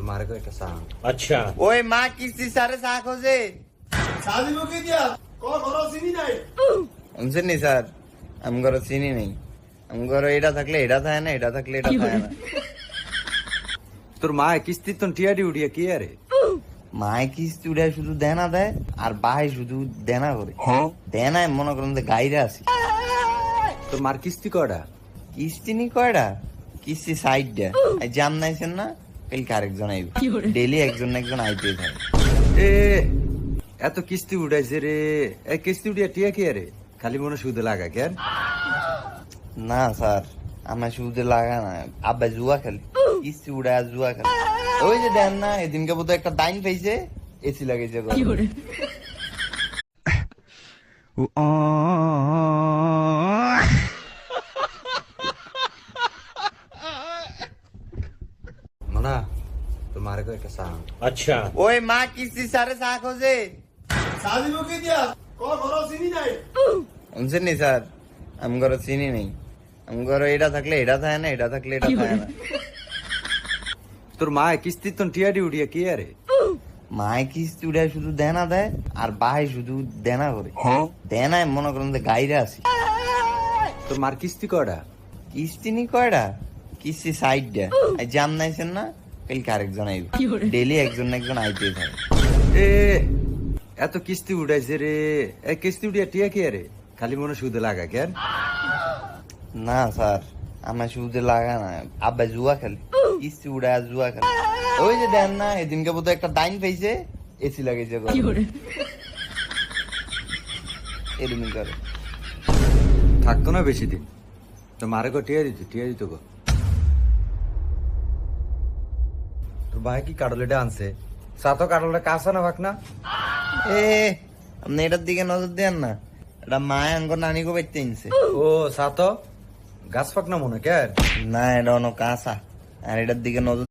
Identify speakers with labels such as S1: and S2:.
S1: तुम्हारे को एक साउंड
S2: अच्छा
S3: ওই মা কিস্তি সারে চা খোঁজে
S4: সাজি মুখে দিয়া কল ঘর চিনি নাই
S3: শুনছেন নি স্যার আমি ঘরে চিনি নেই আমি ঘরে এটা থাকলে এটা থাকে না এটা থাকলে এটা থাকে না
S1: তোর মা কিস্তি তো টিয়াডি উড়িয়ে কি আরে
S3: মায় কিস্তি উড়ায় শুধু দেনা দেয় আর বাই শুধু দেনা করে দেনায় মনে করেন যে গাইরে আছে
S1: তোর মার কিস্তি কয়টা
S3: কিস্তি নি কয়টা কিস্তি সাইড দেয় জান নাইছেন না কালকে আরেকজন আইবে ডেলি একজন না একজন আইতে থাকে
S1: এ এত কিস্তি উড়াইছে রে এ কিস্তি উড়িয়ে টিয়া কি আরে খালি মনে সুদে লাগা কেন
S3: না স্যার আমার শুধু লাগা না আব্বা জুয়া খেলে কিস্তি উড়ায় জুয়া খেলে ওই যে দেন না এদিনকে বোধহয় একটা ডাইন পাইছে এসি লাগাইছে ঘরে।
S1: মনা তোমারে को एक साउंड
S2: अच्छा
S3: ওই মা কিস্তি সারে চা খোঁজে
S4: সাজি মুখে দিয়া কল ঘর চিনি নাই
S3: শুনছেন নি স্যার আমি ঘরে চিনি নেই আমি ঘরে এটা থাকলে এটা থাকে না এটা থাকলে এটা থাকে না
S1: তোর মা কিস্তি তো টিয়াডি উড়িয়ে কি আরে
S3: মায় কিস্তি উড়ায় শুধু দেনা দেয় আর বাই শুধু দেনা করে দেনায় মনে করেন যে গাইরে আছে
S1: তোর মার কিস্তি কয়টা
S3: কিস্তি নি কয়টা কিস্তি সাইড দেয় জান নাইছেন না কালকে আরেকজন আইবে ডেলি একজন না একজন আইতে থাকে
S1: এ এত কিস্তি উড়াইছে রে এ কিস্তি উড়িয়ে টিয়া কি আরে খালি মনে সুদে লাগা কেন
S3: না স্যার আমার শুধু লাগা না আব্বা জুয়া খেলে কিস্তি উড়ায় জুয়া খেলে ওই যে দেন না এদিনকে বোধহয় একটা ডাইন পাইছে এসি লাগাইছে ঘরে। এরকম করে
S1: থাকতো না বেশি দিন তো মারে কো টিয়া দিত গো তোর ভাই কি কাটলেটা আনছে সাতো কাটলে কাঁচা না ভাগ না
S3: এ আপনি এটার দিকে নজর দেন না এটা মায় আঙ্গ নানিকে বাইতে আনছে
S1: ও সাতো গাছ ফাক না মনে কেন
S3: না এটা অন্য কাঁচা আর এটার দিকে নজর